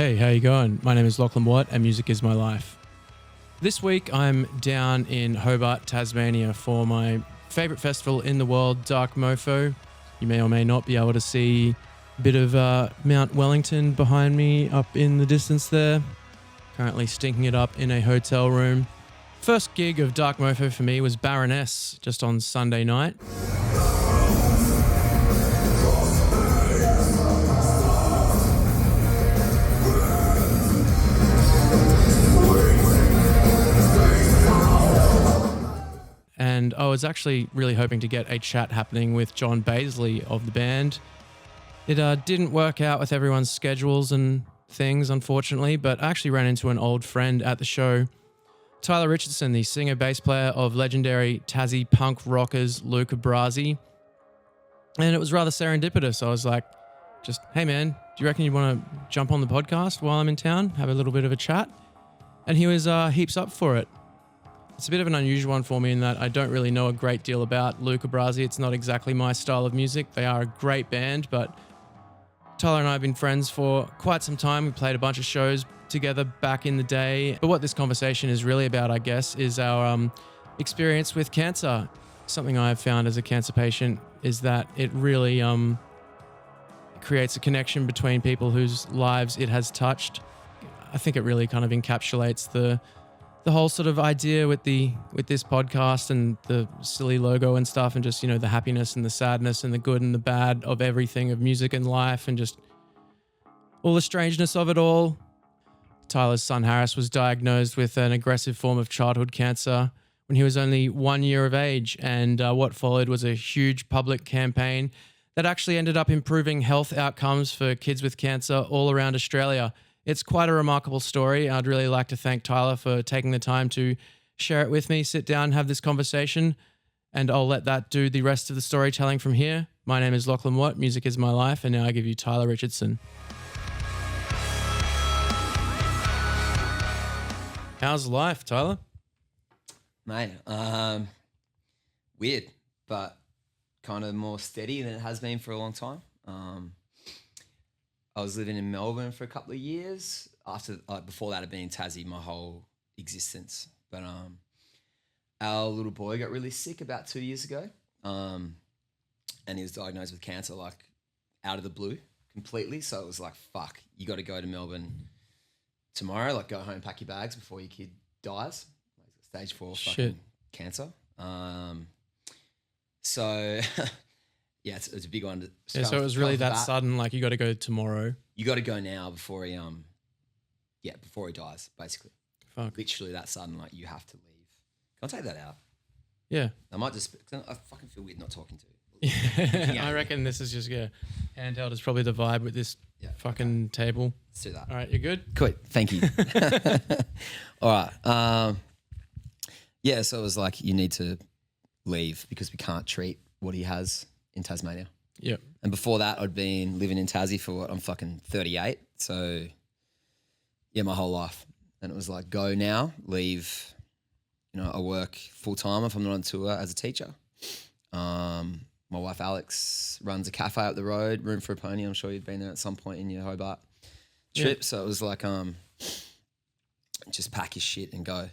Hey, how you going? My name is Lachlan Watt and music is my life. This week I'm down in Hobart, Tasmania for my favourite festival in the world, Dark Mofo. You may or may not be able to see a bit of Mount Wellington behind me up in the distance there. Currently stinking it up in a hotel room. First gig of Dark Mofo for me was Baroness just on Sunday night. And I was actually really hoping to get a chat happening with John Baisley of the band. It didn't work out with everyone's schedules and things, unfortunately, but I actually ran into an old friend at the show, Tyler Richardson, the singer-bass player of legendary Tassie punk rockers Luca Brasi. And it was rather serendipitous. I was like, hey man, do you reckon you want to jump on the podcast while I'm in town, have a little bit of a chat? And he was heaps up for it. It's a bit of an unusual one for me in that I don't really know a great deal about Luca Brasi. It's not exactly my style of music. They are a great band, but Tyler and I have been friends for quite some time. We played a bunch of shows together back in the day. But what this conversation is really about, I guess, is our experience with cancer. Something I have found as a cancer patient is that it really creates a connection between people whose lives it has touched. I think it really kind of encapsulates the whole sort of idea with this podcast and the silly logo and stuff, and just, you know, the happiness and the sadness and the good and the bad of everything, of music and life, and just all the strangeness of it all. Tyler's son Harris was diagnosed with an aggressive form of childhood cancer when he was only 1 year of age, and what followed was a huge public campaign that actually ended up improving health outcomes for kids with cancer all around Australia. It's quite a remarkable story. I'd really like to thank Tyler for taking the time to share it with me, sit down, have this conversation, and I'll let that do the rest of the storytelling from here. My name is Lachlan Watt, music is my life, and now I give you Tyler Richardson. How's life, Tyler? Mate, weird, but kind of more steady than it has been for a long time. I was living in Melbourne for a couple of years. Before that, I'd been in Tassie my whole existence. But our little boy got really sick about 2 years ago, and he was diagnosed with cancer, like out of the blue, completely. So it was like, fuck, you got to go to Melbourne tomorrow. Like, go home, pack your bags before your kid dies. Like, stage 4 fucking cancer. So. Yeah, it's a big one. So it was really that sudden, like, you got to go tomorrow. You got to go now before he dies, basically. Fuck. Literally that sudden, like, you have to leave. Can I take that out? Yeah. I fucking feel weird not talking to you. Yeah, I reckon this is just, handheld is probably the vibe with this fucking table. Let's do that. All right, you good? Good, thank you. All right. So it was like, you need to leave because we can't treat what he has in Tasmania. Yep. And before that, I'd been living in Tassie for I'm fucking 38. So, yeah, my whole life. And it was like, go now, leave. You know, I work full time if I'm not on tour as a teacher. My wife Alex runs a cafe up the road, Room for a Pony. I'm sure you've been there at some point in your Hobart trip. Yeah. So it was like, just pack your shit and go.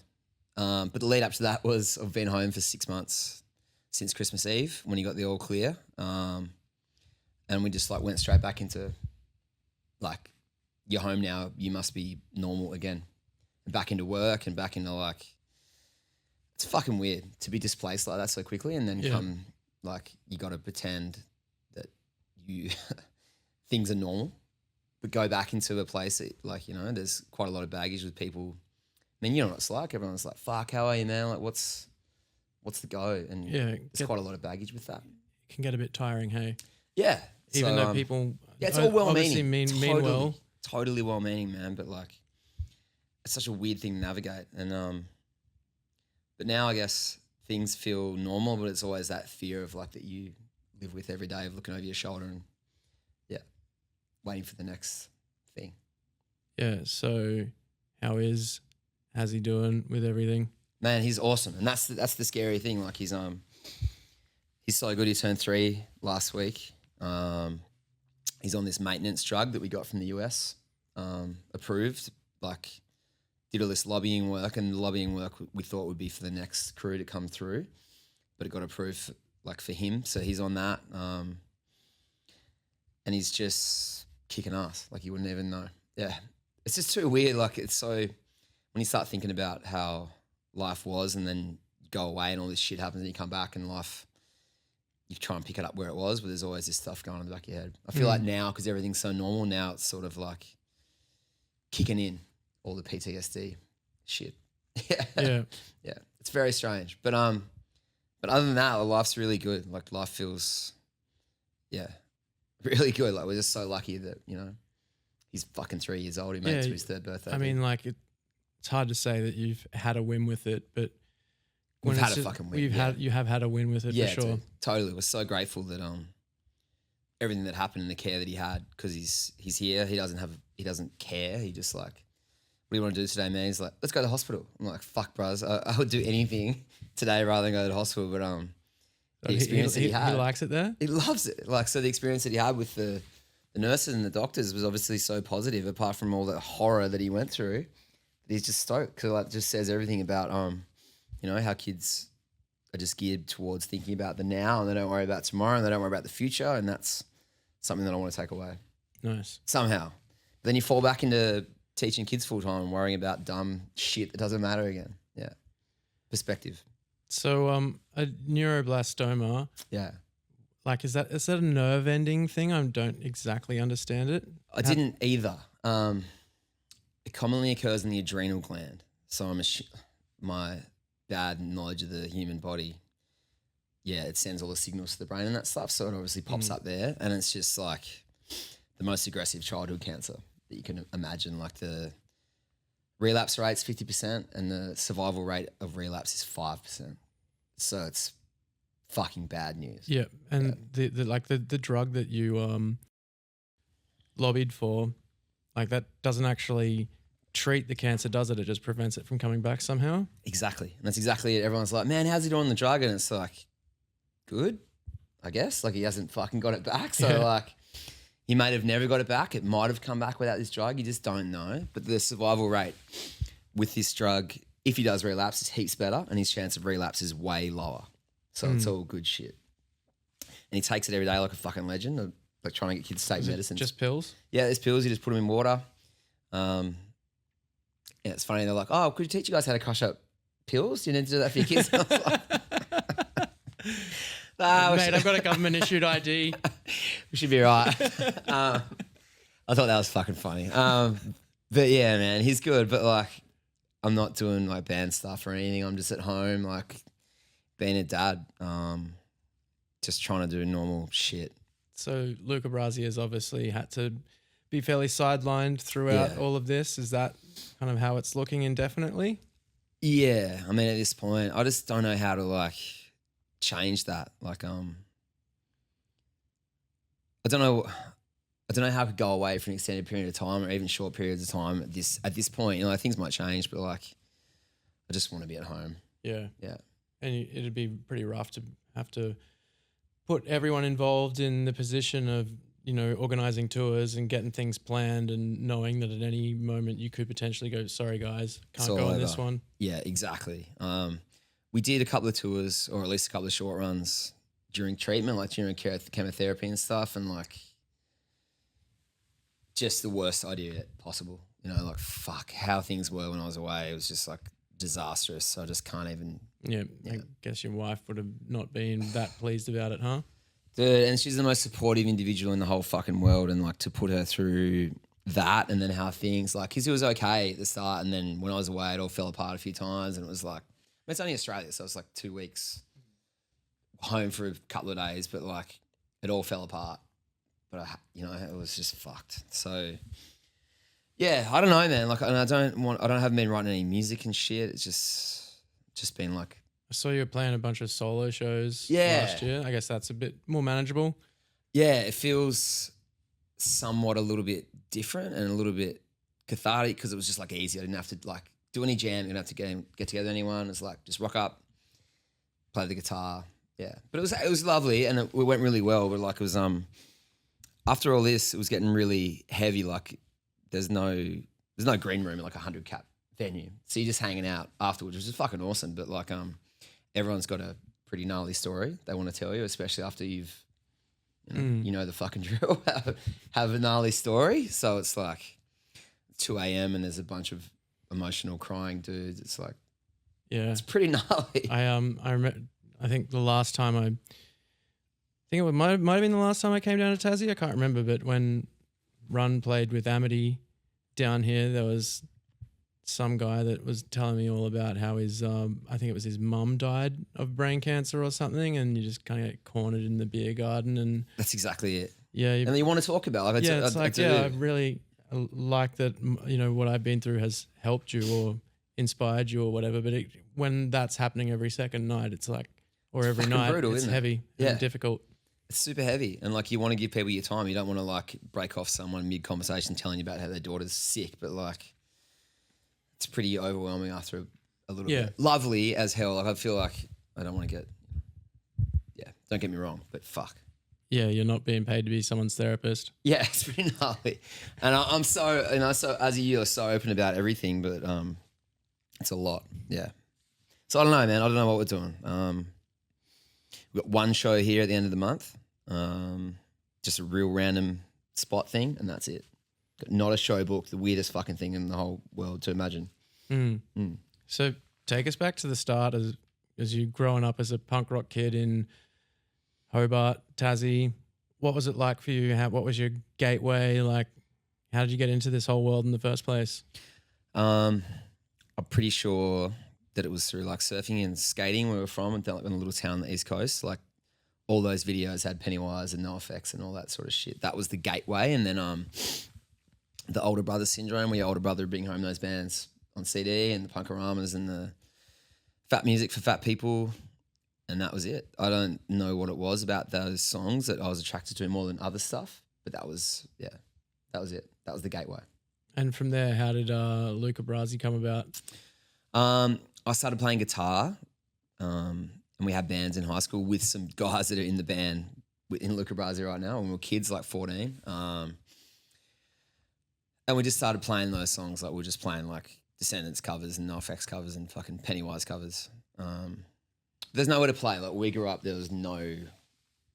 But the lead up to that was I've been home for 6 months since Christmas Eve when he got the all clear. And we just like went straight back into like, you're home now, you must be normal again. And back into work and back into like, it's fucking weird to be displaced like that so quickly and then come like, you got to pretend that you, things are normal, but go back into a place that like, you know, there's quite a lot of baggage with people. I mean, you know what it's like. Everyone's like, fuck, how are you, man? Like, what's the go? And there's quite a lot of baggage with that. It can get a bit tiring, hey? Yeah. Even though people it's all well-meaning. Mean well. Totally well-meaning, man. But like, it's such a weird thing to navigate. And but now I guess things feel normal, but it's always that fear of like that you live with every day of looking over your shoulder and waiting for the next thing. Yeah. So how's he doing with everything? Man, he's awesome, and that's the scary thing. Like he's so good. He turned 3 last week. He's on this maintenance drug that we got from the US. approved. Like, did all this lobbying work, and the lobbying work we thought would be for the next crew to come through, but it got approved for him. So he's on that, and he's just kicking ass. Like, you wouldn't even know. Yeah, it's just too weird. Like, it's so when you start thinking about how life was, and then you go away and all this shit happens, and you come back and life, you try and pick it up where it was, but there's always this stuff going on in the back of your head. I feel like now, because everything's so normal now, it's sort of like kicking in all the PTSD shit. Yeah. It's very strange. But other than that, life's really good. Like, life feels, really good. Like, we're just so lucky that, he's fucking 3 years old. He made it to his third birthday. I mean, like, it's hard to say that you've had a win with it, but we've had a fucking win. You have had a win with it, for sure. Dude, totally. We're so grateful that everything that happened and the care that he had, because he's here. He doesn't care. He just like, what do you want to do today, man? He's like, let's go to the hospital. I'm like, fuck, bros. I would do anything today rather than go to the hospital. But the experience that he had. He likes it there? He loves it. Like, so the experience that he had with the nurses and the doctors was obviously so positive, apart from all the horror that he went through. He's just stoked, because it just says everything about, how kids are just geared towards thinking about the now, and they don't worry about tomorrow, and they don't worry about the future. And that's something that I want to take away. Nice. Somehow. But then you fall back into teaching kids full time and worrying about dumb shit that doesn't matter again. Yeah. Perspective. So a neuroblastoma. Yeah. Like, is that a nerve ending thing? I don't exactly understand it. I didn't either. It commonly occurs in the adrenal gland. So my bad knowledge of the human body, it sends all the signals to the brain and that stuff. So it obviously pops up there, and it's just like the most aggressive childhood cancer that you can imagine. Like, the relapse rate's 50% and the survival rate of relapse is 5%. So it's fucking bad news. Yeah, and the drug that you lobbied for, like, that doesn't actually treat the cancer, does it? It just prevents it from coming back somehow? Exactly. And that's exactly it. Everyone's like, man, how's he doing the drug? And it's like, good, I guess. Like, he hasn't fucking got it back. So like, he might have never got it back. It might have come back without this drug. You just don't know. But the survival rate with this drug, if he does relapse, is heaps better, and his chance of relapse is way lower. So it's all good shit. And he takes it every day like a fucking legend, like trying to get kids to take medicine. Just pills? Yeah, there's pills. You just put them in water. It's funny. They're like, oh, could you teach you guys how to crush up pills? You need to do that for your kids. I was like, mate, I've got a government issued ID. We should be right. I thought that was fucking funny. But yeah, man, he's good. But like, I'm not doing like band stuff or anything. I'm just at home, like being a dad, just trying to do normal shit. So Luca Brasi has obviously had to be fairly sidelined throughout all of this. Is that kind of how it's looking indefinitely? Yeah. I mean, at this point, I just don't know how to like change that. Like, I don't know how I could go away for an extended period of time or even short periods of time at this point. Things might change, but like, I just want to be at home. Yeah. Yeah. And it'd be pretty rough to have to put everyone involved in the position of, organising tours and getting things planned and knowing that at any moment you could potentially go, sorry guys, can't go on this one. Yeah, exactly. We did a couple of tours, or at least a couple of short runs during treatment, like during chemotherapy and stuff, and like just the worst idea possible. Like, fuck, how things were when I was away. It was just like disastrous. So I just can't even. Yeah, I guess your wife would have not been that pleased about it, huh? Dude, and she's the most supportive individual in the whole fucking world, and like to put her through that, and then how things like, because it was okay at the start, and then when I was away, it all fell apart a few times, and it was like, it's only Australia, so it's like 2 weeks home for a couple of days, but like it all fell apart. But it was just fucked. So yeah, I don't know, man. Like, and I haven't been writing any music and shit. It's just been like. I saw you were playing a bunch of solo shows last year. I guess that's a bit more manageable. Yeah, it feels somewhat a little bit different and a little bit cathartic, because it was just like easy. I didn't have to like do any jam. I didn't have to get together with anyone. It's like just rock up, play the guitar. Yeah, but it was lovely, and it went really well. But like, it was after all this, it was getting really heavy. Like, there's no green room in like 100 cap venue. So you're just hanging out afterwards, which is fucking awesome. But like everyone's got a pretty gnarly story they want to tell you, especially after you've you know the fucking drill, have a gnarly story. So it's like 2 a.m. and there's a bunch of emotional crying dudes. It's like, yeah, it's pretty gnarly. I remember, I think the last time I think it might have been the last time I came down to Tassie. I can't remember, but when Run played with Amity down here, there was some guy that was telling me all about how his, I think it was his mum died of brain cancer or something, and you just kind of get cornered in the beer garden, and That's exactly it. yeah, And you want to talk about like, it's like, I really like that, you know, what I've been through has helped you or inspired you or whatever, but when that's happening every second night, it's like, or every night, brutal, it's isn't it? heavy and difficult. It's super heavy, and like you want to give people your time. You don't want to like break off someone mid conversation telling you about how their daughter's sick, but like it's pretty overwhelming after a little bit. Lovely as hell. Like I feel like I don't want to get, don't get me wrong, but fuck. Yeah, you're not being paid to be someone's therapist. Yeah, it's pretty gnarly, and I'm so, you know, so as you're so open about everything, but it's a lot. Yeah, so I don't know, man. I don't know what we're doing. We've got one show here at the end of the month, just a real random spot thing, and that's it. Got not a show book, the weirdest fucking thing in the whole world to imagine. So take us back to the start as you growing up as a punk rock kid in Hobart, Tassie. What was it like for you? What was your gateway? Like, how did you get into this whole world in the first place? I'm pretty sure that it was through like surfing and skating where we're from, and like in a little town on the East Coast. Like all those videos had Pennywise and NoFX and all that sort of shit. That was the gateway. And then the older brother syndrome, where your older brother would bring home those bands on CD and the Punkaramas and the fat music for fat people. And that was it. I don't know what it was about those songs that I was attracted to more than other stuff, but that was it. That was the gateway. And from there, how did Luca Brasi come about? I started playing guitar, and we had bands in high school with some guys that are in the band in Luca Brasi right now when we were kids, like 14. And we just started playing those songs. Like we were just playing like Descendants covers and NoFX covers and fucking Pennywise covers. There's nowhere to play. Like we grew up, there's no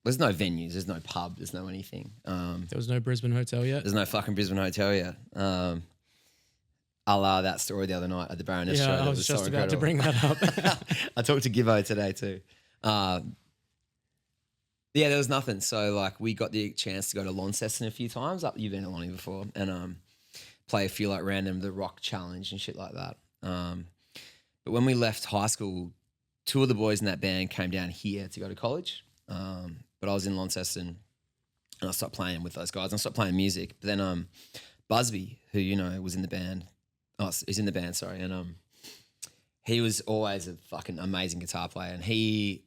venues, there's no pub, there's no anything. There was no Brisbane hotel yet? There's no fucking Brisbane hotel yet. A la that story the other night at the Baroness show. Yeah, I was just about to bring that up. I talked to Gibbo today too. There was nothing. So like we got the chance to go to Launceston a few times. You've been to Lonnie before, and play a few like random the rock challenge and shit like that. But when we left high school, two of the boys in that band came down here to go to college. But I was in Launceston and I stopped playing with those guys and I stopped playing music. But then Busby, who, you know, was in the band, he's in the band, sorry. And he was always a fucking amazing guitar player. And he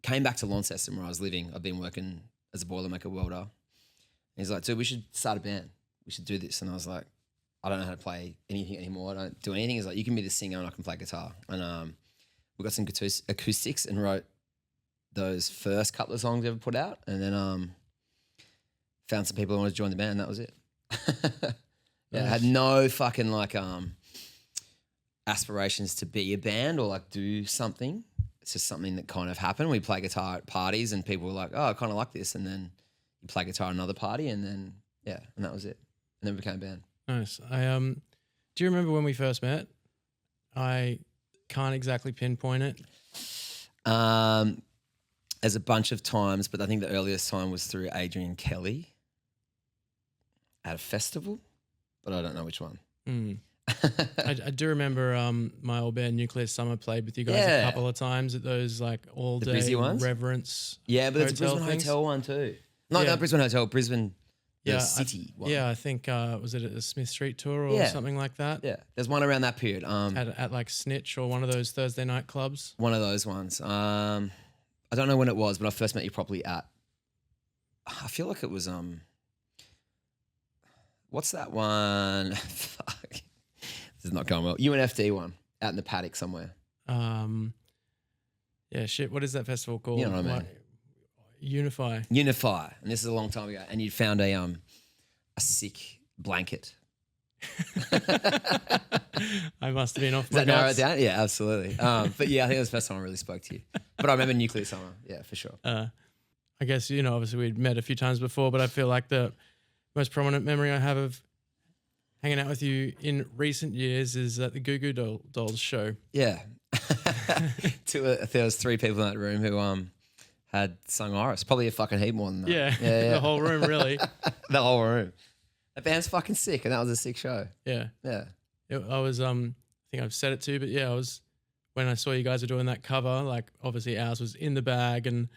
came back to Launceston where I was living. I've been working as a Boilermaker welder. And he's like, dude, we should start a band. We should do this. And I was like, I don't know how to play anything anymore. I don't do anything. He's like, you can be the singer and I can play guitar. And we got some acoustics and wrote those first couple of songs we ever put out. And then found some people who wanted to join the band. And that was it. I had no fucking like aspirations to be a band or like do something. It's just something that kind of happened. We play guitar at parties and people were like, oh, I kind of like this. And then you play guitar at another party and then, and that was it. And then we became a band. Nice. Do you remember when we first met? I can't exactly pinpoint it. There's a bunch of times, but I think the earliest time was through Adrian Kelly at a festival, but I don't know which one. I do remember my old band Nuclear Summer played with you guys a couple of times at those like all day Reverence. Yeah, but it's a Brisbane things. Hotel one too. Not Brisbane Hotel, Brisbane City one. Yeah, I think was it at the Smith Street tour or something like that? Yeah, there's one around that period. At like Snitch or one of those Thursday night clubs. One of those ones. I don't know when it was, but I first met you properly at. I feel like it was what's that one? Fuck, this is not going well. UNFD one out in the paddock somewhere. Yeah, shit. What is that festival called? You know what I mean? Unify. And this is a long time ago. And you found a sick Blanket. I must have been off Does my that narrow it nuts. down? Yeah, absolutely. But yeah, I think it was the first time I really spoke to you. But I remember Nuclear Summer. Yeah, for sure. I guess, obviously we'd met a few times before, but I feel like the most prominent memory I have of hanging out with you in recent years is at the Goo Goo Dolls show. Yeah. There was 3 people in that room who had sung Iris. Probably a fucking heap more than that. Yeah. The whole room, really. The whole room. That band's fucking sick, and that was a sick show. Yeah. Yeah. I was, I think I've said it too, but yeah, when I saw you guys were doing that cover, like obviously ours was in the bag and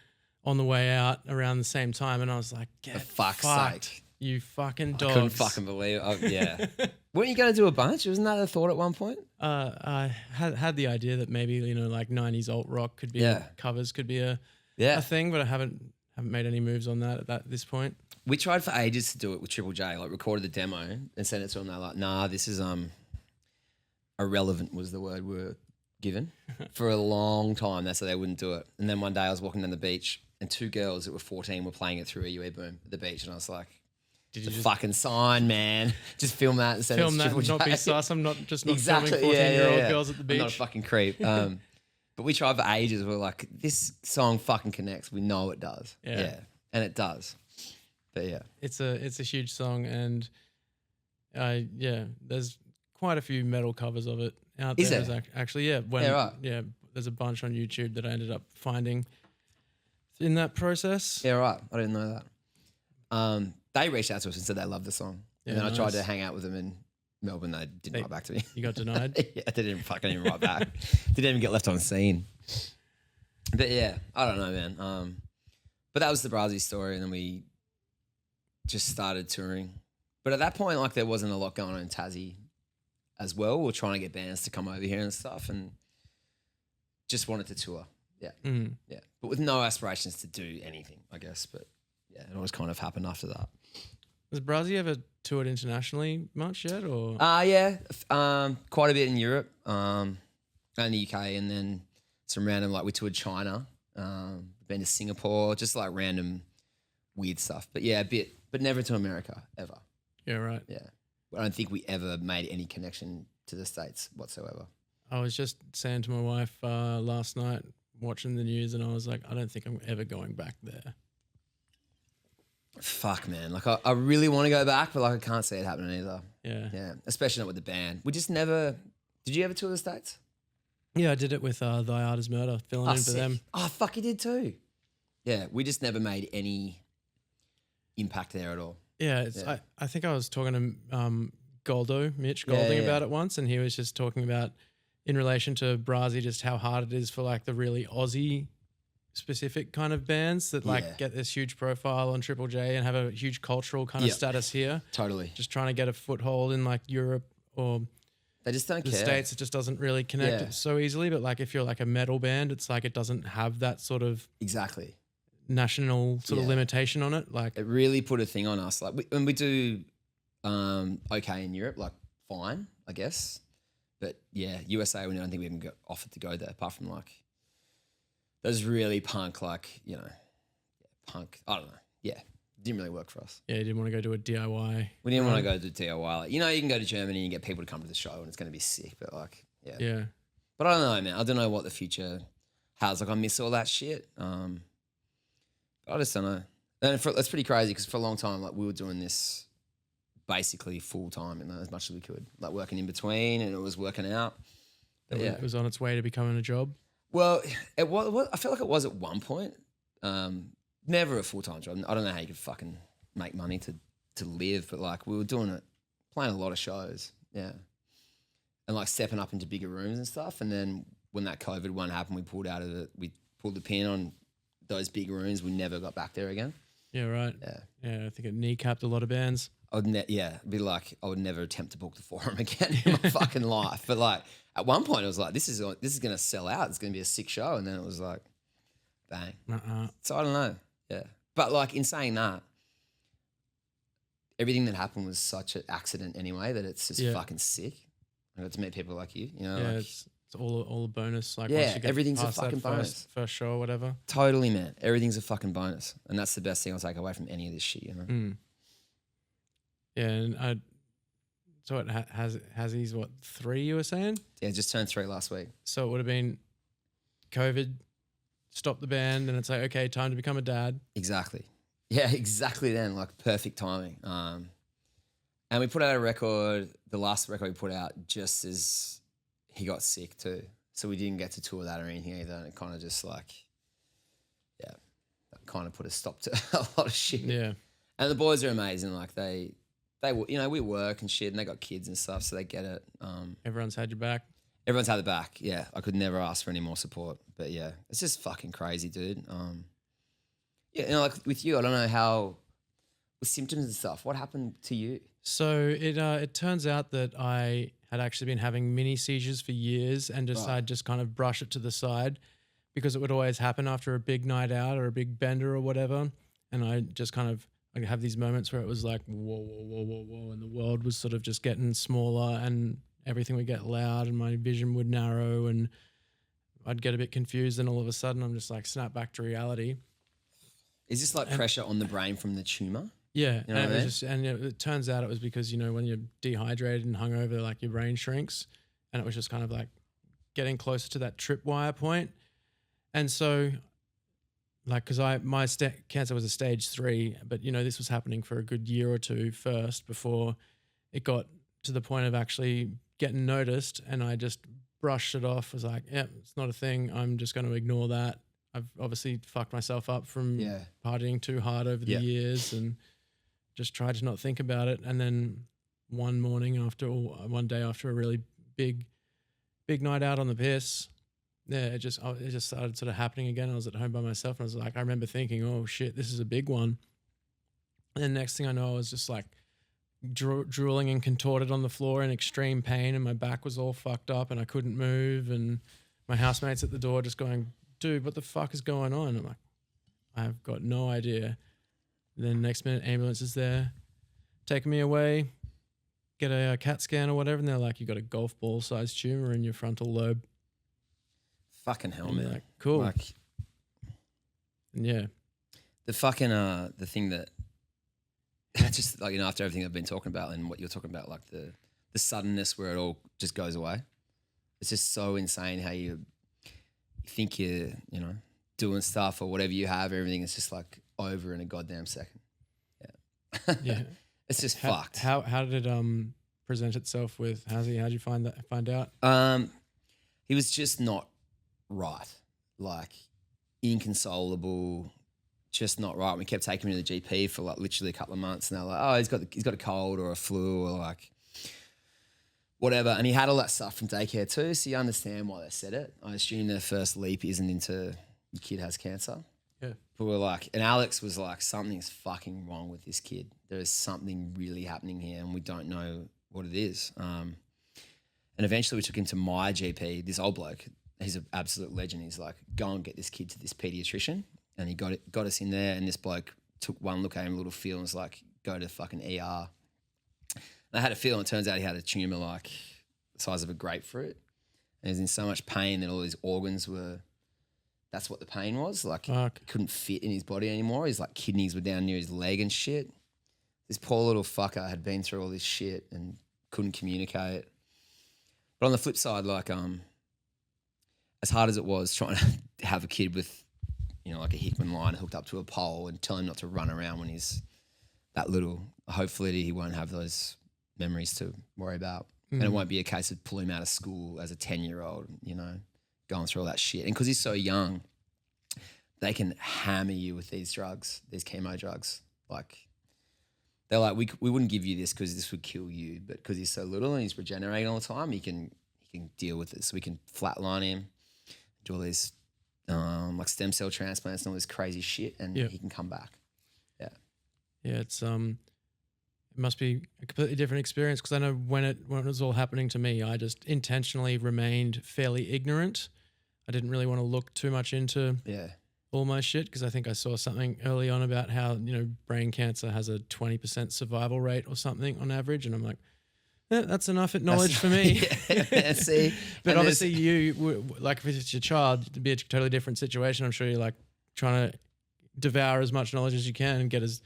on the way out around the same time, and I was like, get For fuck's fucked, sake. you fucking dogs. I couldn't fucking believe it. Yeah. Weren't you going to do a bunch? Wasn't that a thought at one point? I had the idea that maybe, like 90s alt rock could be, covers could be a thing, but I haven't made any moves on that at this point. We tried for ages to do it with Triple J, like recorded the demo and sent it to them. They're like, nah, this is irrelevant was the word we were given for a long time. That's why they wouldn't do it. And then one day I was walking down the beach and 2 girls that were 14 were playing it through a UE boom at the beach. And I was like, did you just fucking sign, man? Just film that and send it to Triple J. Not be sus. I'm not exactly, filming 14-year-old girls at the beach. I'm not a fucking creep. But we tried for ages. We were like, this song fucking connects. We know it does. Yeah. And it does. But yeah. It's a huge song, and there's quite a few metal covers of it out there. Is there? Actually, yeah. Right. Yeah, there's a bunch on YouTube that I ended up finding in that process. Yeah, right. I didn't know that. They reached out to us and said they loved the song. Yeah, and then I tried to hang out with them in Melbourne. They didn't write back to me. You got denied? Yeah, they didn't fucking even write back. Didn't even get left on scene. But yeah, I don't know, man. But that was the Brasi story, and then we just started touring. But at that point, like, there wasn't a lot going on in Tassie as well. We were trying to get bands to come over here and stuff, and just wanted to tour. Yeah. Mm. Yeah. But with no aspirations to do anything, I guess. But yeah, it always kind of happened after that. Has Brasi ever toured internationally much yet, or? Yeah. Quite a bit in Europe, and the UK, and then some random, like, we toured China, been to Singapore, just like random weird stuff. But yeah, a bit, but never to America, ever. Yeah, right. Yeah. I don't think we ever made any connection to the States whatsoever. I was just saying to my wife last night, watching the news, and I was like, I don't think I'm ever going back there. Fuck, man. Like, I really want to go back, but like, I can't see it happening either. Yeah. Yeah. Especially not with the band. We just never. Did you ever tour the States? Yeah, I did it with Thy Art Is Murder, filling in for sick. them. Oh, fuck, you did too. Yeah. We just never made any impact there at all. Yeah, I think I was talking to Mitch Golding about it once, and he was just talking about, in relation to Brasi, just how hard it is for like the really Aussie specific kind of bands that like get this huge profile on Triple J and have a huge cultural kind of status here. Totally. Just trying to get a foothold in like Europe or they just don't the care. States, it just doesn't really connect so easily. But like if you're like a metal band, it's like it doesn't have that sort of national sort of limitation on it. Like it really put a thing on us. Like when we do okay in Europe, like fine, I guess. But yeah, USA, we don't think we even got offered to go there, apart from like those really punk, like, you know, punk. I don't know. Yeah, didn't really work for us. Yeah, you didn't want to go do a DIY. We didn't want to go to DIY. Like, you know, you can go to Germany and get people to come to the show and it's going to be sick. But like, yeah. But I don't know, man. I don't know what the future has. Like, I miss all that shit. But I just don't know. And that's pretty crazy because for a long time, like, we were doing this basically full time and as much as we could, like working in between, and it was working out. But it was on its way to becoming a job. Well, it was. I feel like it was at one point. Never a full time job. I don't know how you could fucking make money to live, but like we were doing it, playing a lot of shows, and like stepping up into bigger rooms and stuff. And then when that COVID one happened, we pulled out of it. We pulled the pin on those big rooms. We never got back there again. Yeah, right. Yeah. I think it kneecapped a lot of bands. I would be like, I would never attempt to book the Forum again in my fucking life. But like at one point, it was like, this is going to sell out. It's going to be a sick show, and then it was like, bang. So I don't know. Yeah, but like in saying that, everything that happened was such an accident anyway that it's just fucking sick. I got to meet people like you. You know, like, it's all a bonus. Like yeah, once you get everything's a past fucking that bonus. First show or whatever. Totally, man. Everything's a fucking bonus, and that's the best thing I'll take away from any of this shit. You know. Mm. Yeah, and so it has he's what 3 you were saying? Yeah, just turned 3 last week. So it would have been COVID, stopped the band, and it's like, okay, time to become a dad. Exactly. Yeah, exactly then, like perfect timing. And we put out a record, the last record we put out just as he got sick too. So we didn't get to tour that or anything either. And it kind of just like, yeah, that kind of put a stop to a lot of shit. Yeah. And the boys are amazing. Like they, you know, we work and shit and they got kids and stuff, so they get it. Everyone's had your back. Everyone's had the back. Yeah. I could never ask for any more support, but yeah, it's just fucking crazy, dude. Yeah. You know, like with you, I don't know how, with symptoms and stuff, what happened to you? So it turns out that I had actually been having mini seizures for years and I'd just kind of brush it to the side because it would always happen after a big night out or a big bender or whatever. And I just kind of I'd have these moments where it was like, whoa, whoa, whoa, whoa, whoa. And the world was sort of just getting smaller and everything would get loud and my vision would narrow and I'd get a bit confused. And all of a sudden I'm just like, snap back to reality. Is this like pressure on the brain from the tumor? Yeah, you know and it turns out it was because, you know, when you're dehydrated and hungover, like your brain shrinks, and it was just kind of like getting closer to that tripwire point. And so, like, because my cancer was a stage 3, but you know this was happening for a good year or two first before it got to the point of actually getting noticed, and I just brushed it off. Was like, yeah, it's not a thing. I'm just going to ignore that. I've obviously fucked myself up from partying too hard over the years and just tried to not think about it. And then one day after a really big night out on the piss, it just started sort of happening again. I was at home by myself and I was like, I remember thinking, oh shit, this is a big one. And then next thing I know, I was just like drooling and contorted on the floor in extreme pain and my back was all fucked up and I couldn't move. And my housemate's at the door just going, dude, what the fuck is going on? I'm like, I've got no idea. And then next minute, ambulance is there, taking me away, get a CAT scan or whatever, and they're like, you got a golf ball sized tumor in your frontal lobe. Fucking hell, and man. They're like, cool. Like, yeah. The fucking, the thing that, just like, you know, after everything I've been talking about and what you're talking about, like the suddenness where it all just goes away. It's just so insane how you think you're, you know, doing stuff or whatever you have, everything is just like over in a goddamn second. Yeah. Yeah. It's just fucked. How did it present itself with Hazzy? How'd you find out? He was just not right. Like inconsolable, just not right. We kept taking him to the GP for like literally a couple of months and they're like, oh, he's got a cold or a flu or like whatever. And he had all that stuff from daycare too, so you understand why they said it. I assume their first leap isn't into your kid has cancer. Yeah. But we're like, and Alex was like, something's fucking wrong with this kid. There is something really happening here and we don't know what it is. And eventually we took him to my GP, this old bloke. He's an absolute legend. He's like, go and get this kid to this pediatrician. And he got us in there and this bloke took one look at him, a little feel and was like, go to fucking ER. And I had a feel and it turns out he had a tumour like the size of a grapefruit. And he was in so much pain that all his organs were, that's what the pain was. Like he couldn't fit in his body anymore. His like kidneys were down near his leg and shit. This poor little fucker had been through all this shit and couldn't communicate. But on the flip side, like as hard as it was trying to have a kid with, you know, like a Hickman line hooked up to a pole and tell him not to run around when he's that little, hopefully he won't have those memories to worry about. And it won't be a case of pulling him out of school as a 10-year-old, you know, going through all that shit. And because he's so young, they can hammer you with these drugs, these chemo drugs. Like, they're like, we wouldn't give you this because this would kill you, but because he's so little and he's regenerating all the time, he can deal with it. So we can flatline him, do all these like stem cell transplants and all this crazy shit, and he can come back. Yeah. Yeah, it's it must be a completely different experience because I know when it was all happening to me, I just intentionally remained fairly ignorant. I didn't really want to look too much into all my shit because I think I saw something early on about how, you know, brain cancer has a 20% survival rate or something on average, and I'm like, that's enough knowledge for me. See, but obviously you, like if it's your child, it'd be a totally different situation. I'm sure you're like trying to devour as much knowledge as you can and get as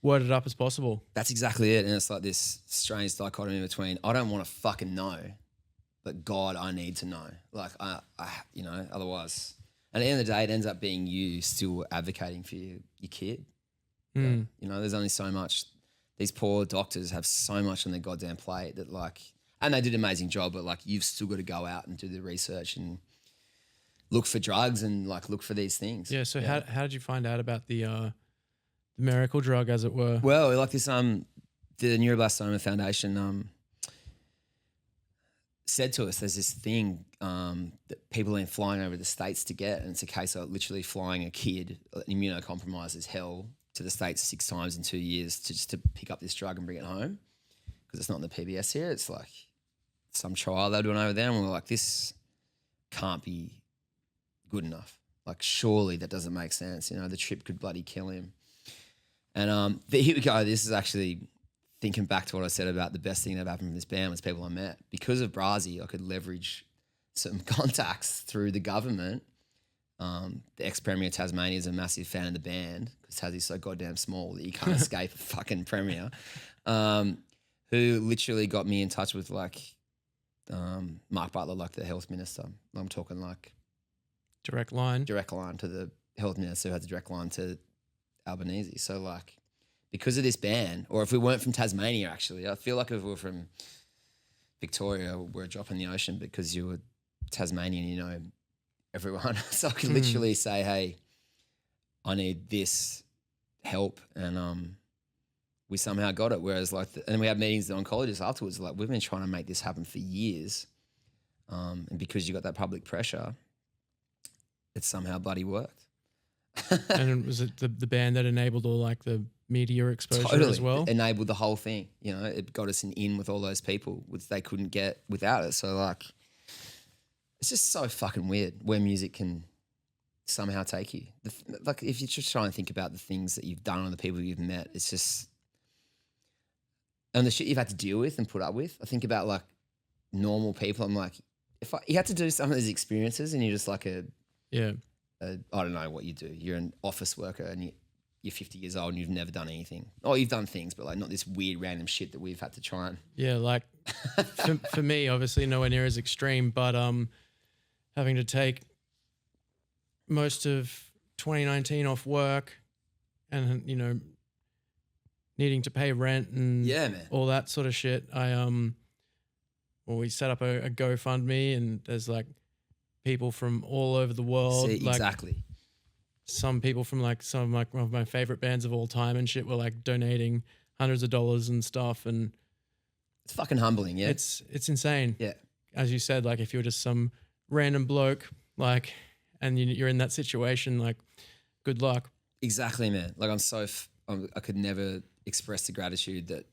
worded up as possible. That's exactly it. And it's like this strange dichotomy between I don't want to fucking know, but God, I need to know. Like I otherwise. And at the end of the day, it ends up being you still advocating for your kid. Mm. There's only so much. These poor doctors have so much on their goddamn plate that and they did an amazing job, but like you've still got to go out and do the research and look for drugs and like look for these things. Yeah. So how did you find out about the miracle drug, as it were? Well, like this, the Neuroblastoma Foundation said to us, there's this thing that people are flying over the States to get, and it's a case of literally flying a kid, immunocompromised as hell, to the States 6 times in 2 years to pick up this drug and bring it home, because it's not in the PBS here. It's like some trial they're doing over there, and we're like, this can't be good enough. Like, surely that doesn't make sense. The trip could bloody kill him. And here we go. This is actually thinking back to what I said about the best thing that happened from this band was people I met. Because of Brasi, I could leverage some contacts through the government. The ex-premier of Tasmania is a massive fan of the band because Tassie's so goddamn small that you can't escape a fucking premier. Who literally got me in touch with Mark Butler, like the health minister. I'm talking like direct line to the health minister who has a direct line to Albanese. So like, because of this band, or if we weren't from Tasmania, actually, I feel like if we were from Victoria, we're a drop in the ocean because you were Tasmanian, everyone. So I could literally say, hey, I need this help. And we somehow got it. Whereas and we had meetings with the oncologists afterwards, like, we've been trying to make this happen for years. And because you got that public pressure, it somehow bloody worked. And was it the band that enabled all like the media exposure as well? It enabled the whole thing. It got us in with all those people, which they couldn't get without it. So like, it's just so fucking weird where music can somehow take you. Like, if you just try and think about the things that you've done and the people you've met, it's just, and the shit you've had to deal with and put up with. I think about like normal people. I'm like, you had to do some of these experiences and you're just like I don't know what you do. You're an office worker and you're 50 years old and you've never done anything. Oh, you've done things, but like not this weird random shit that we've had to try and. Yeah, like for me, obviously nowhere near as extreme, but having to take most of 2019 off work and needing to pay rent and all that sort of shit. We set up a GoFundMe, and there's like people from all over the world. See, exactly. Some people from like some of my favorite bands of all time and shit were like donating hundreds of dollars and stuff, and it's fucking humbling. Yeah, it's insane. Yeah, as you said, like if you're just some random bloke, like, and you're in that situation, like, good luck. Exactly, man. Like I could never express the gratitude that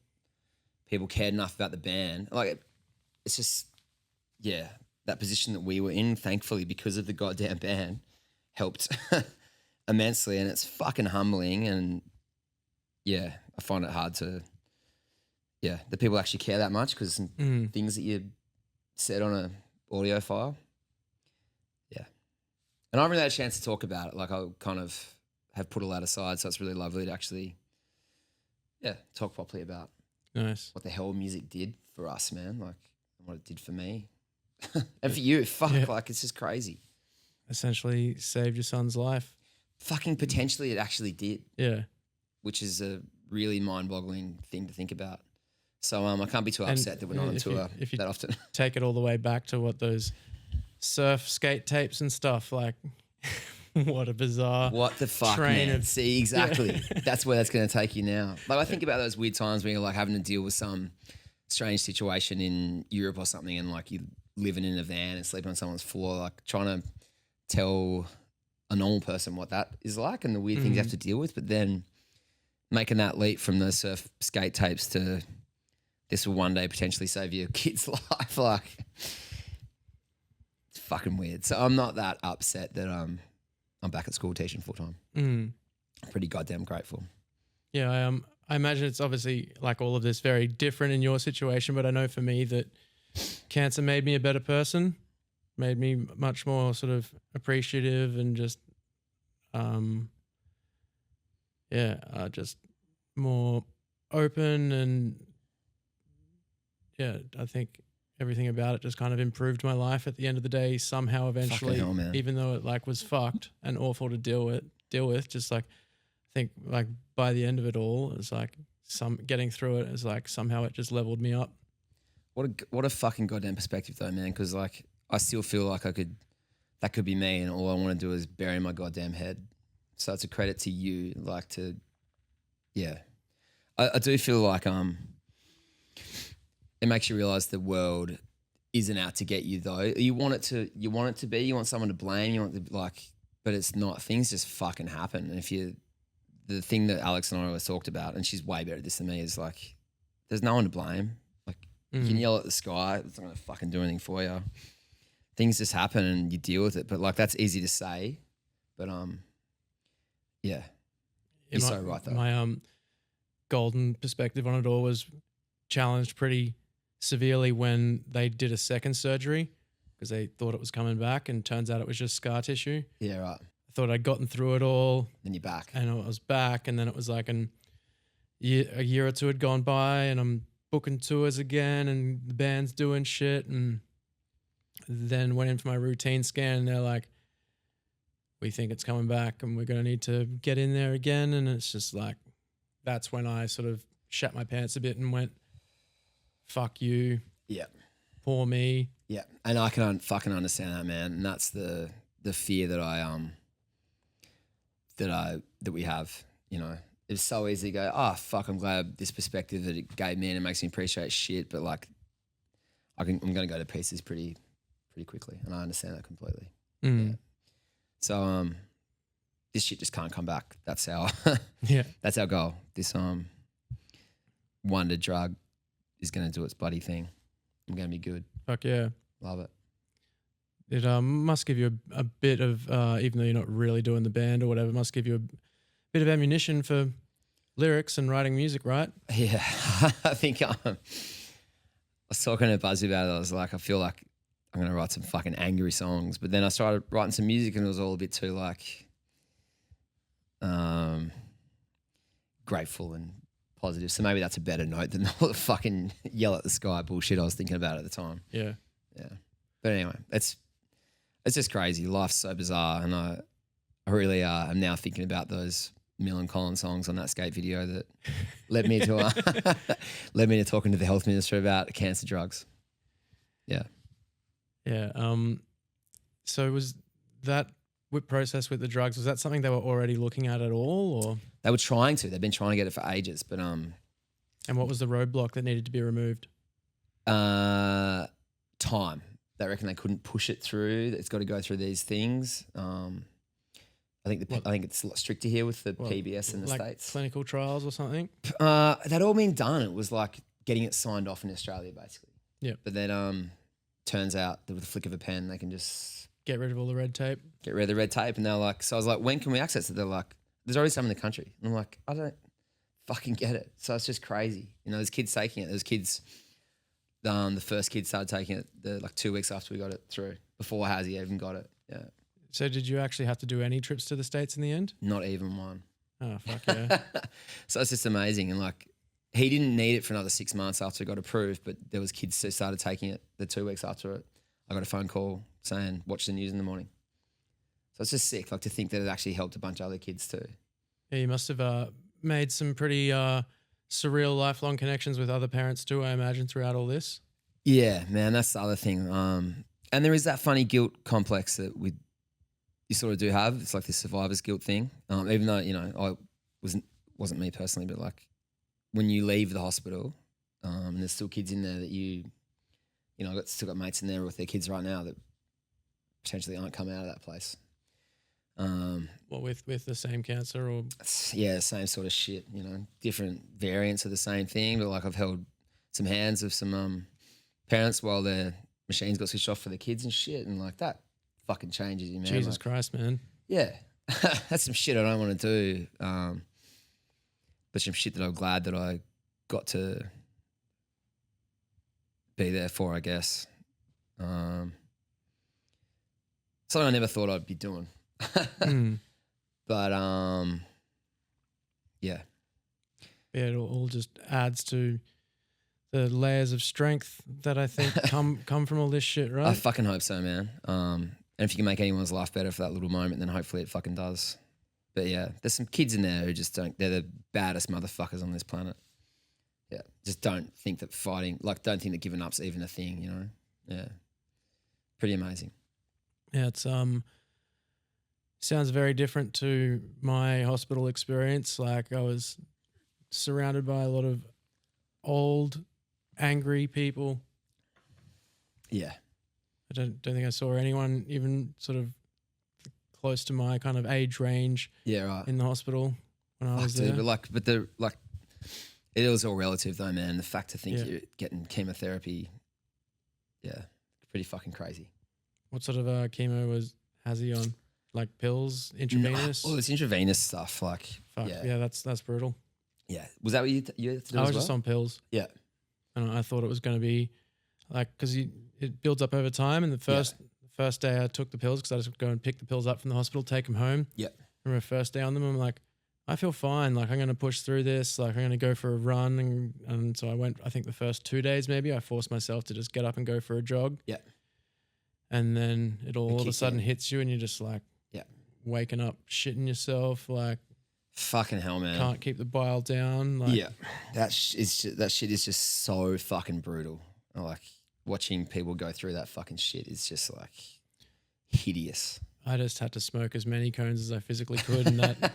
people cared enough about the band. Like, it's just, that position that we were in, thankfully, because of the goddamn band, helped immensely, and it's fucking humbling. And I find it hard to, that people actually care that much, because things that you said on a audio file. And I haven't really had a chance to talk about it. Like, I kind of have put all that aside, so it's really lovely to actually, talk properly about what the hell music did for us, man. Like, what it did for me. And for you, like, it's just crazy. Essentially saved your son's life. Fucking potentially it actually did. Yeah. Which is a really mind-boggling thing to think about. So I can't be too upset that we're not on tour that often. Take it all the way back to what those surf skate tapes and stuff, like, what a bizarre what the fuck, man. See, exactly. That's where that's going to take you now. Like, I think about those weird times when you're like having to deal with some strange situation in Europe or something, and like you living in a van and sleeping on someone's floor, like trying to tell a normal person what that is like and the weird things you have to deal with, but then making that leap from the surf skate tapes to this will one day potentially save your kid's life, like, it's fucking weird. So I'm not that upset that I'm back at school teaching full time. I'm pretty goddamn grateful. Yeah, I imagine it's obviously, like all of this, very different in your situation, but I know for me that cancer made me a better person, made me much more sort of appreciative and just, just more open, and yeah, I think everything about it just kind of improved my life at the end of the day somehow eventually. Fucking hell, man. Even though it like was fucked and awful to deal with, just like I think like by the end of it all, it's like getting through it is like somehow it just leveled me up. What a fucking goddamn perspective though, man. Because like I still feel like that could be me, and all I want to do is bury my goddamn head. So it's a credit to you, like to, yeah. I do feel like it makes you realize the world isn't out to get you though. You want it to be. You want someone to blame. You want to like, but it's not. Things just fucking happen. And the thing that Alex and I always talked about, and she's way better at this than me, is like, there's no one to blame. Like, you can yell at the sky, it's not gonna fucking do anything for you. Things just happen and you deal with it. But like, that's easy to say. But yeah, you're so right though. My golden perspective on it all was challenged pretty severely when they did a second surgery because they thought it was coming back, and turns out it was just scar tissue. Yeah, right. I thought I'd gotten through it all. Then you're back. And I was back, and then it was like a year or two had gone by, and I'm booking tours again, and the band's doing shit, and then went in for my routine scan, and they're like, we think it's coming back and we're going to need to get in there again. And it's just like, that's when I sort of shat my pants a bit and went, fuck you. Yeah. Poor me. Yeah. And I can fucking understand that, man. And that's the fear that that we have, you know. It's so easy to go, oh, fuck, I'm glad this perspective that it gave me, and it makes me appreciate shit. But like, I'm going to go to pieces pretty quickly. And I understand that completely. Mm. Yeah. So this shit just can't come back. That's our that's our goal. This wonder drug is going to do its bloody thing. I'm going to be good. Fuck yeah. Love it. It must give you a bit of, even though you're not really doing the band or whatever, it must give you a bit of ammunition for lyrics and writing music, right? Yeah. I think I was talking to Buzzy about it. I was like, I feel like I'm going to write some fucking angry songs. But then I started writing some music and it was all a bit too like grateful and positive. So maybe that's a better note than all the fucking yell at the sky bullshit I was thinking about at the time. Yeah. Yeah. But anyway, it's just crazy. Life's so bizarre. And I really am now thinking about those Millen Collins songs on that skate video that led me to talking to the health minister about cancer drugs. Yeah. Yeah. So was that process with the drugs, was that something they were already looking at all, or? They were trying to. They've been trying to get it for ages, but And what was the roadblock that needed to be removed? Time. They reckon they couldn't push it through. It's got to go through these things. I think it's a lot stricter here with the PBS in the like States. Clinical trials or something? They'd all been done. It was like getting it signed off in Australia, basically. Yeah. But then turns out that with a flick of a pen, they can just get rid of all the red tape. Get rid of the red tape. And they're like, so I was like, when can we access it? They're like, there's already some in the country. And I'm like, I don't fucking get it. So it's just crazy. You know, there's kids taking it. There's kids, the first kid started taking it like 2 weeks after we got it through, before Hazzy even got it. Yeah. So did you actually have to do any trips to the States in the end? Not even one. Oh, fuck yeah. So it's just amazing. And like, he didn't need it for another 6 months after it got approved, but there was kids who started taking it the 2 weeks after it. I got a phone call saying, watch the news in the morning. So it's just sick, like to think that it actually helped a bunch of other kids too. Yeah, you must have made some pretty surreal lifelong connections with other parents too, I imagine, throughout all this. Yeah, man, that's the other thing. And there is that funny guilt complex that you sort of do have. It's like this survivor's guilt thing. Even though, you know, I wasn't me personally, but like when you leave the hospital, and there's still kids in there that you know, I've still got mates in there with their kids right now that potentially aren't coming out of that place. What with the same cancer or? Yeah, same sort of shit, you know, different variants of the same thing. But like I've held some hands of some parents while their machines got switched off for the kids and shit, and like that fucking changes you, man. Jesus Christ, man. Yeah, that's some shit I don't want to do, but some shit that I'm glad that I got to be there for, I guess. Something I never thought I'd be doing. But yeah, Yeah, it all just adds to the layers of strength that I think come from all this shit, right? I fucking hope so, man. And if you can make anyone's life better for that little moment, then hopefully it fucking does. But yeah, there's some kids in there who just they're the baddest motherfuckers on this planet. Yeah, just don't think that don't think that giving up's even a thing, you know? Yeah. Pretty amazing. Yeah, it's sounds very different to my hospital experience. Like I was surrounded by a lot of old, angry people. Yeah. I don't think I saw anyone even sort of close to my kind of age range. Yeah, right. In the hospital when I was there. But it was all relative though, man. The fact to think you're getting chemotherapy, yeah, pretty fucking crazy. What sort of chemo has he on? Like pills, intravenous? Well, it's intravenous stuff. Like, fuck, yeah, that's brutal. Yeah, was that what you had to do? I was just on pills. Yeah, and I thought it was going to be like because it builds up over time. And the first day I took the pills because I just go and pick the pills up from the hospital, take them home. Yeah. And my first day on them, I'm like, I feel fine. Like I'm going to push through this. Like I'm going to go for a run. And so I went, I think the first 2 days, maybe I forced myself to just get up and go for a jog. Yeah. And then it all of a sudden hits you and you're just like, waking up, shitting yourself. Like fucking hell, man. Can't keep the bile down. Like, yeah. That shit is just so fucking brutal. Like watching people go through that fucking shit is just like hideous. I just had to smoke as many cones as I physically could and that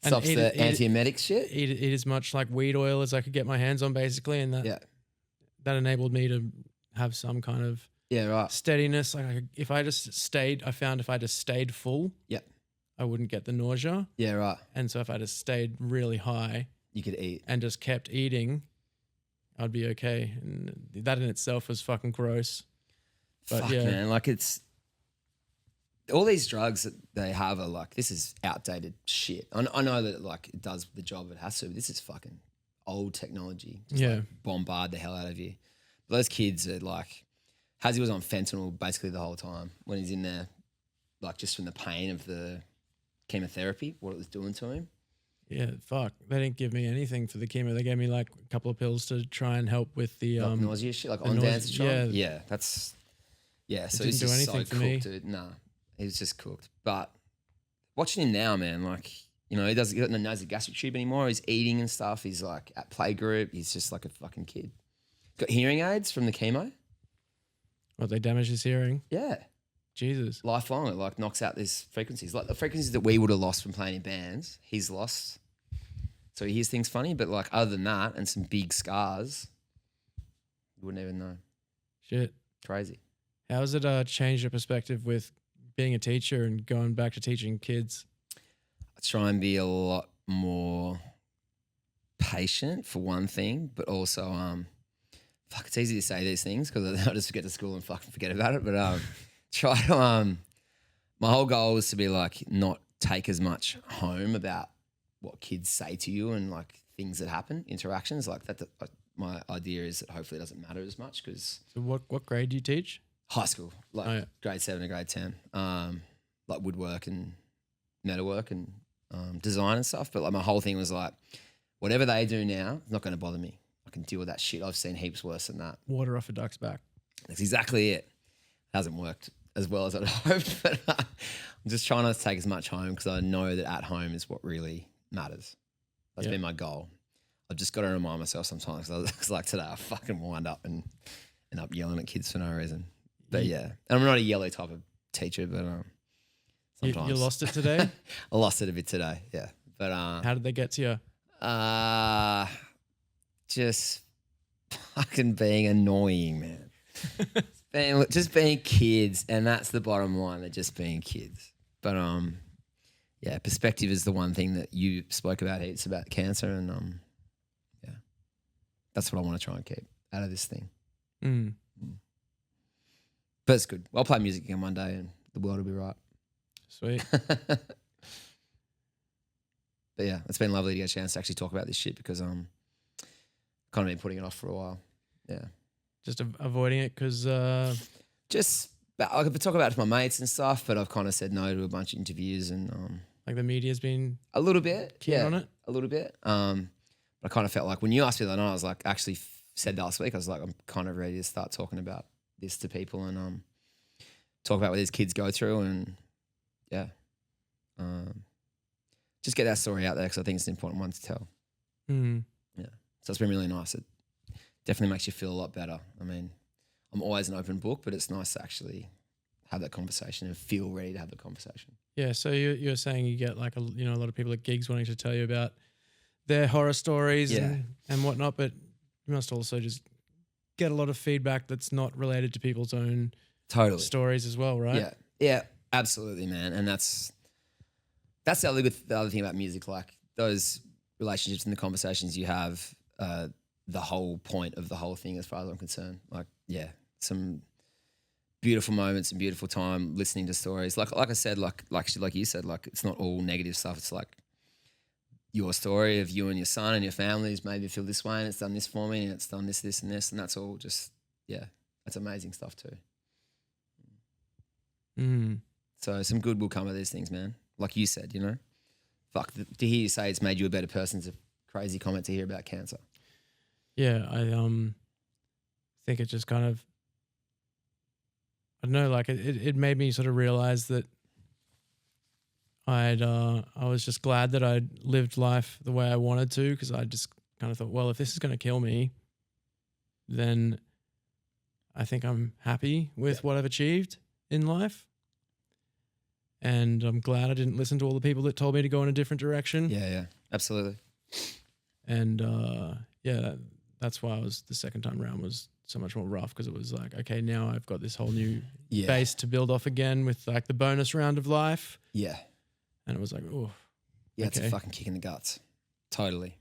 stops the antiemetic shit. Eat as much like weed oil as I could get my hands on, basically, and that enabled me to have some kind of steadiness. Like if I just stayed full, I wouldn't get the nausea. Yeah, right. And so if I just stayed really high, you could eat and just kept eating, I'd be okay. And that in itself was fucking gross. But fuck, man, like it's. All these drugs that they have are like, this is outdated shit. I know that like it does the job it has to, but this is fucking old technology. Just like bombard the hell out of you. But those kids are like, Hazzy was on fentanyl basically the whole time when he's in there, like just from the pain of the chemotherapy, what it was doing to him. Yeah, fuck. They didn't give me anything for the chemo. They gave me like a couple of pills to try and help with the nausea shit, like on dance. So it he's didn't do anything for me. Dude. Nah. He was just cooked. But watching him now, man, like, you know, he doesn't get no nasogastric tube anymore. He's eating and stuff. He's like at playgroup. He's just like a fucking kid. Got hearing aids from the chemo. What, they damage his hearing? Yeah. Jesus. Lifelong. It like knocks out these frequencies. Like the frequencies that we would have lost from playing in bands, he's lost. So he hears things funny, but like other than that and some big scars, you wouldn't even know. Shit. Crazy. How has it changed your perspective with being a teacher and going back to teaching kids? I try and be a lot more patient for one thing, but also, fuck, it's easy to say these things because I just get to school and fucking forget about it. But try to, my whole goal is to be like not take as much home about what kids say to you and like things that happen, interactions like that. My idea is that hopefully it doesn't matter as much because. So what grade do you teach? High school, like grade 7 to grade 10, like woodwork and metalwork and design and stuff. But like my whole thing was like, whatever they do now, it's not going to bother me. I can deal with that shit. I've seen heaps worse than that. Water off a duck's back. That's exactly it. Hasn't worked as well as I'd hoped, but I'm just trying not to take as much home because I know that at home is what really matters. That's been my goal. I've just got to remind myself sometimes because like today I fucking wind up and end up yelling at kids for no reason. But yeah, and I'm not a yellow type of teacher, but sometimes. You lost it today? I lost it a bit today, yeah. But how did they get to you? Just fucking being annoying, man. Just being kids, and that's the bottom line. They're just being kids. But yeah, perspective is the one thing that you spoke about. It's about cancer, and yeah, that's what I want to try and keep out of this thing. Mm. But it's good. I'll play music again one day and the world will be right. Sweet. But yeah, it's been lovely to get a chance to actually talk about this shit because kind of been putting it off for a while. Yeah. Just avoiding it because... I could talk about it to my mates and stuff, but I've kind of said no to a bunch of interviews and... like the media's been... A little bit. Keen on it? A little bit. But I kind of felt like when you asked me that night, I was like, actually said last week, I was like, I'm kind of ready to start talking about this to people and talk about what these kids go through and just get that story out there because I think it's an important one to tell. Mm. Yeah. So it's been really nice. It definitely makes you feel a lot better. I mean, I'm always an open book, but it's nice to actually have that conversation and feel ready to have the conversation. Yeah. So you're saying you get like a lot of people at gigs wanting to tell you about their horror stories and whatnot, but you must also just get a lot of feedback that's not related to people's own stories as well, right? Yeah. Yeah, absolutely, man. And that's the other thing about music, like those relationships and the conversations you have, the whole point of the whole thing as far as I'm concerned. Like, yeah, some beautiful moments and beautiful time listening to stories. Like I said, like you said, like it's not all negative stuff. It's like your story of you and your son and your families made me feel this way and it's done this for me and it's done this, this and this. And that's all just, that's amazing stuff too. Mm. So some good will come of these things, man. Like you said, fuck, to hear you say it's made you a better person is a crazy comment to hear about cancer. Yeah, I think it just kind of, I don't know, like it made me sort of realize that I was just glad that I'd lived life the way I wanted to, because I just kind of thought, well, if this is going to kill me, then I think I'm happy with what I've achieved in life. And I'm glad I didn't listen to all the people that told me to go in a different direction. Yeah, absolutely. And that's why the second time around was so much more rough, because it was like, okay, now I've got this whole new base to build off again with like the bonus round of life. Yeah. And it was like, oh. Yeah, it's a fucking kick in the guts. Totally.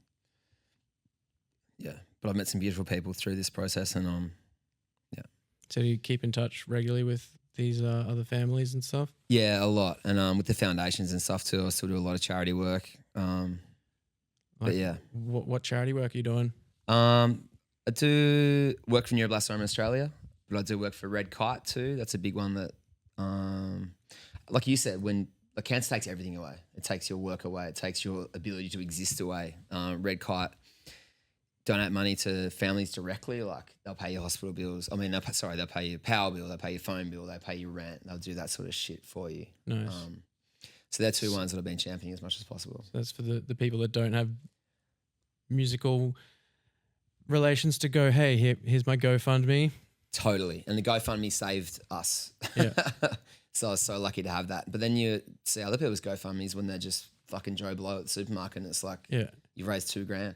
Yeah. But I've met some beautiful people through this process and So do you keep in touch regularly with these other families and stuff? Yeah, a lot. And with the foundations and stuff too, I still do a lot of charity work. But yeah. What charity work are you doing? I do work for Neuroblastoma Australia, but I do work for Red Kite too. That's a big one that, like you said, when cancer takes everything away. It takes your work away. It takes your ability to exist away. Red Kite donate money to families directly. Like they'll pay your hospital bills. I mean, they'll pay your power bill. They'll pay your phone bill. They pay your rent. They'll do that sort of shit for you. Nice. So they're two ones that I've been championing as much as possible. So that's for the people that don't have musical relations to go, hey, here's my GoFundMe. Totally. And the GoFundMe saved us. Yeah. So I was so lucky to have that. But then you see other people's GoFundMes when they're just fucking Joe Blow at the supermarket and it's like, you've raised $2,000.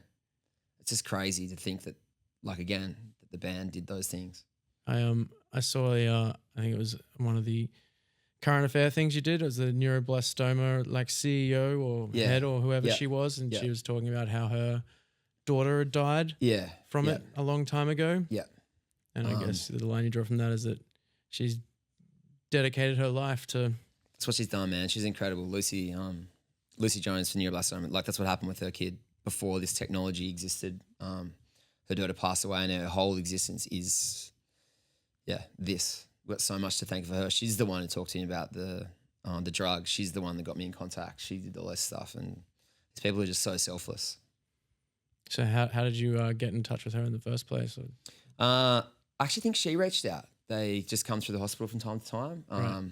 It's just crazy to think that, like, again, that the band did those things. I saw I think it was one of the current affair things you did. It was the neuroblastoma like CEO or head or whoever she was, and she was talking about how her daughter had died from it a long time ago. Yeah. And I guess the line you draw from that is that she's dedicated her life to... That's what she's done, man. She's incredible. Lucy Jones for neuroblastoma. Like, that's what happened with her kid before this technology existed. Her daughter passed away and her whole existence is, this. We've got so much to thank for her. She's the one who talked to me about the drug. She's the one that got me in contact. She did all this stuff, and these people are just so selfless. So how did you get in touch with her in the first place? I actually think she reached out. They just come through the hospital from time to time. Right.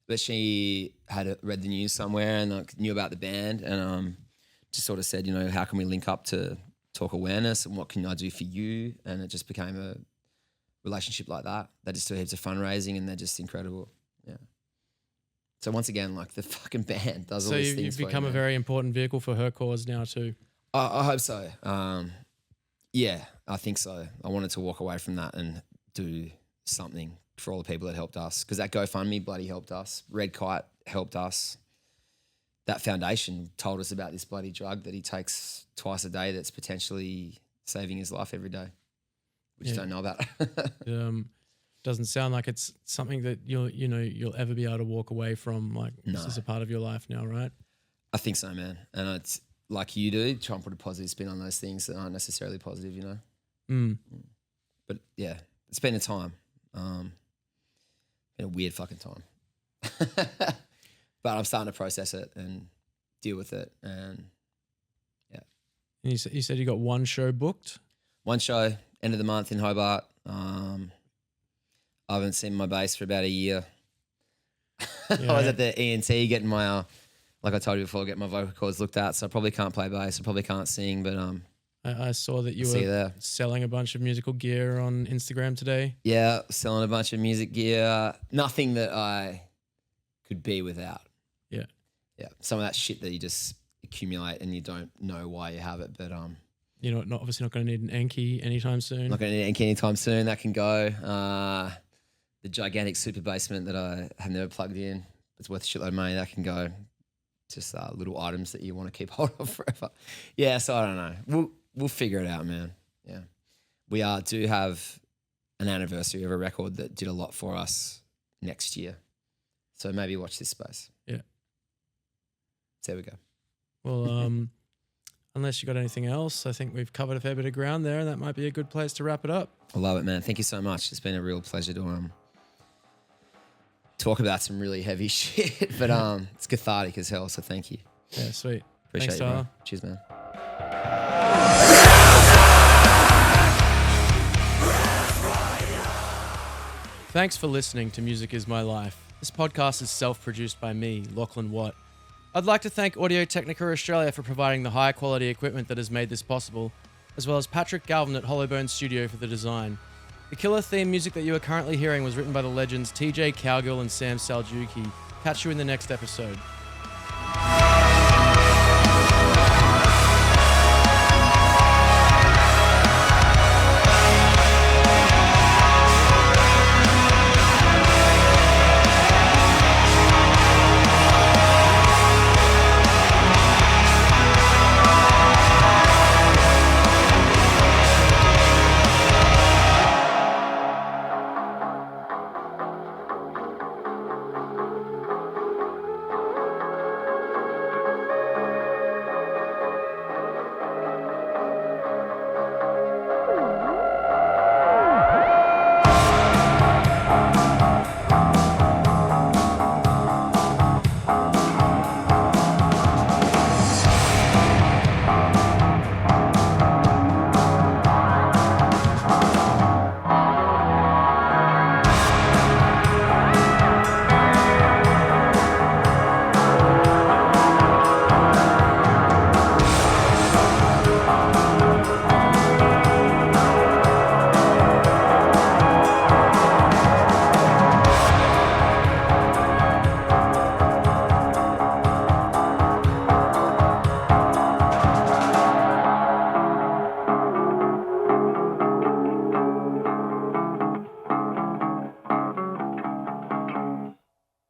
But she had read the news somewhere and knew about the band and just sort of said, how can we link up to talk awareness and what can I do for you? And it just became a relationship like that. They just do heaps of fundraising and they're just incredible. Yeah. So once again, like the fucking band does all these things. So you've become a very important vehicle for her cause now too. I hope so. Yeah, I think so. I wanted to walk away from that and do something for all the people that helped us, because that GoFundMe bloody helped us. Red Kite helped us. That foundation told us about this bloody drug that he takes twice a day that's potentially saving his life every day. We just don't know about it. Doesn't sound like it's something that you'll ever be able to walk away from. Like this is a part of your life now, right? I think so, man. And it's like you do, try and put a positive spin on those things that aren't necessarily positive, But yeah, it's been a time. Been a weird fucking time. But I'm starting to process it and deal with it, and And you said you got one show booked? One show, end of the month in Hobart. I haven't seen my bass for about a year. Yeah. I was at the ENT getting my, like I told you before, getting my vocal cords looked at. So I probably can't play bass. I probably can't sing, but I saw that you see you were there. selling a bunch of musical gear on Instagram today. Yeah, selling a bunch of music gear. Nothing that I could be without. Yeah. Yeah, some of that shit that you just accumulate and you don't know why you have it, but You're obviously not going to need an Enki anytime soon. not going to need Enki anytime soon. That can go. The gigantic super basement that I have never plugged in, it's worth a shitload of money. That can go. Just little items that you want to keep hold of forever. Yeah, so I don't know. We'll figure it out, man. Yeah, we do have an anniversary of a record that did a lot for us next year. So maybe watch this space. Yeah. There we go. Well, unless you got anything else, I think we've covered a fair bit of ground there, and that might be a good place to wrap it up. I love it, man. Thank you so much. It's been a real pleasure to talk about some really heavy shit, but it's cathartic as hell. So thank you. Yeah, sweet. Appreciate Thanks, you, bro. Tyler. Cheers, man. Thanks for listening to Music Is My Life. This podcast is self-produced by me, Lachlan Watt. I'd like to thank Audio-Technica Australia for providing the high-quality equipment that has made this possible, as well as Patrick Galvin at Hollowbone Studio for the design. The killer theme music that you are currently hearing was written by the legends TJ Cowgill and Sam Saljuki. Catch you in the next episode.